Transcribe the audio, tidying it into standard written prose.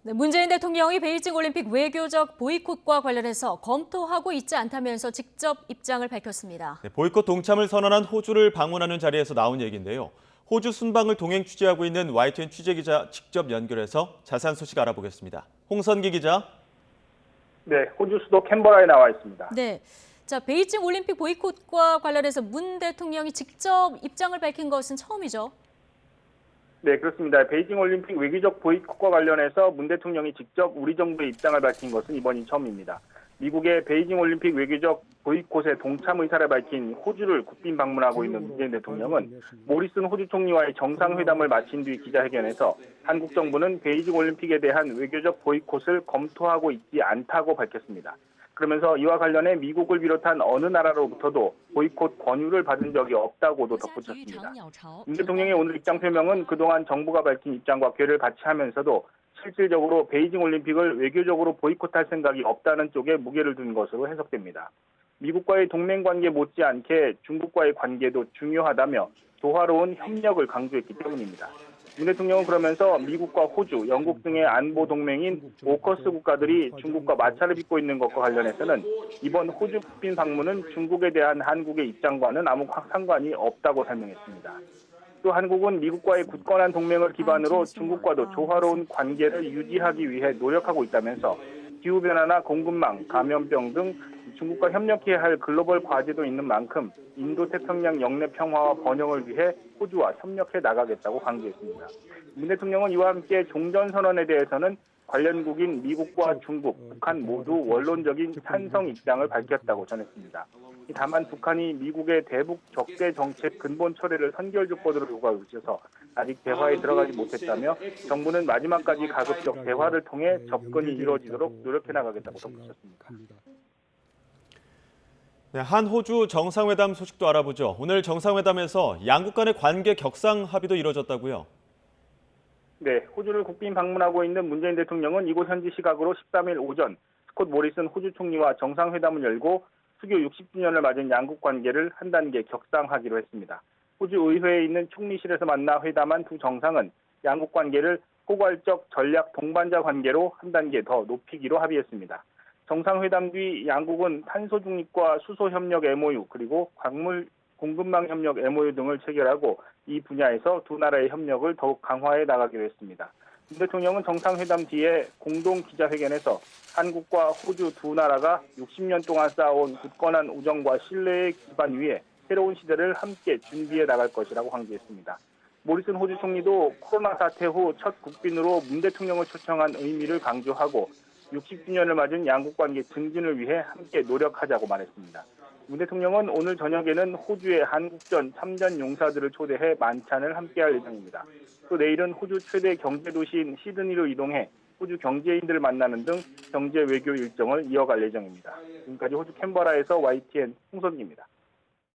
네, 문재인 대통령이 베이징 올림픽 외교적 보이콧과 관련해서 검토하고 있지 않다면서 직접 입장을 밝혔습니다. 네, 보이콧 동참을 선언한 호주를 방문하는 자리에서 나온 얘기인데요. 호주 순방을 동행 취재하고 있는 YTN 취재기자 직접 연결해서 자세한 소식 알아보겠습니다. 홍선기 기자. 네, 호주 수도 캔버라에 나와 있습니다. 네, 자 베이징 올림픽 보이콧과 관련해서 문 대통령이 직접 입장을 밝힌 것은 처음이죠. 네, 그렇습니다. 베이징 올림픽 외교적 보이콧과 관련해서 문 대통령이 직접 우리 정부의 입장을 밝힌 것은 이번이 처음입니다. 미국의 베이징 올림픽 외교적 보이콧에 동참 의사를 밝힌 호주를 국빈 방문하고 있는 문재인 대통령은 모리슨 호주 총리와의 정상회담을 마친 뒤 기자회견에서 한국 정부는 베이징 올림픽에 대한 외교적 보이콧을 검토하고 있지 않다고 밝혔습니다. 그러면서 이와 관련해 미국을 비롯한 어느 나라로부터도 보이콧 권유를 받은 적이 없다고도 덧붙였습니다. 문 대통령의 오늘 입장 표명은 그동안 정부가 밝힌 입장과 궤를 같이 하면서도 실질적으로 베이징 올림픽을 외교적으로 보이콧할 생각이 없다는 쪽에 무게를 둔 것으로 해석됩니다. 미국과의 동맹 관계 못지않게 중국과의 관계도 중요하다며 조화로운 협력을 강조했기 때문입니다. 문 대통령은 그러면서 미국과 호주, 영국 등의 안보 동맹인 오커스 국가들이 중국과 마찰을 빚고 있는 것과 관련해서는 이번 호주 국빈 방문은 중국에 대한 한국의 입장과는 아무 상관이 없다고 설명했습니다. 또 한국은 미국과의 굳건한 동맹을 기반으로 중국과도 조화로운 관계를 유지하기 위해 노력하고 있다면서 기후변화나 공급망, 감염병 등 중국과 협력해야 할 글로벌 과제도 있는 만큼 인도태평양 영내 평화와 번영을 위해 호주와 협력해 나가겠다고 강조했습니다. 문 대통령은 이와 함께 종전선언에 대해서는 관련국인 미국과 중국, 북한 모두 원론적인 찬성 입장을 밝혔다고 전했습니다. 다만 북한이 미국의 대북 적대 정책 근본 철회를 선결 조건으로 요구하고 있어서 아직 대화에 들어가지 못했다며 정부는 마지막까지 가급적 대화를 통해 접근이 이루어지도록 노력해 나가겠다고 덧붙였습니다. 네, 한 호주 정상회담 소식도 알아보죠. 오늘 정상회담에서 양국 간의 관계 격상 합의도 이뤄졌다고요? 네, 호주를 국빈 방문하고 있는 문재인 대통령은 이곳 현지 시각으로 13일 오전 스콧 모리슨 호주 총리와 정상회담을 열고 수교 60주년을 맞은 양국 관계를 한 단계 격상하기로 했습니다. 호주 의회에 있는 총리실에서 만나 회담한 두 정상은 양국 관계를 포괄적 전략 동반자 관계로 한 단계 더 높이기로 합의했습니다. 정상회담 뒤 양국은 탄소 중립과 수소 협력 MOU 그리고 광물 공급망 협력 MOU 등을 체결하고 이 분야에서 두 나라의 협력을 더욱 강화해 나가기로 했습니다. 문 대통령은 정상회담 뒤에 공동 기자회견에서 한국과 호주 두 나라가 60년 동안 쌓아온 굳건한 우정과 신뢰의 기반 위에 새로운 시대를 함께 준비해 나갈 것이라고 강조했습니다. 모리슨 호주 총리도 코로나 사태 후 첫 국빈으로 문 대통령을 초청한 의미를 강조하고 60주년을 맞은 양국 관계 증진을 위해 함께 노력하자고 말했습니다. 문 대통령은 오늘 저녁에는 호주의 한국전 참전 용사들을 초대해 만찬을 함께할 예정입니다. 또 내일은 호주 최대 경제도시인 시드니로 이동해 호주 경제인들을 만나는 등 경제 외교 일정을 이어갈 예정입니다. 지금까지 호주 캔버라에서 YTN 홍선기입니다.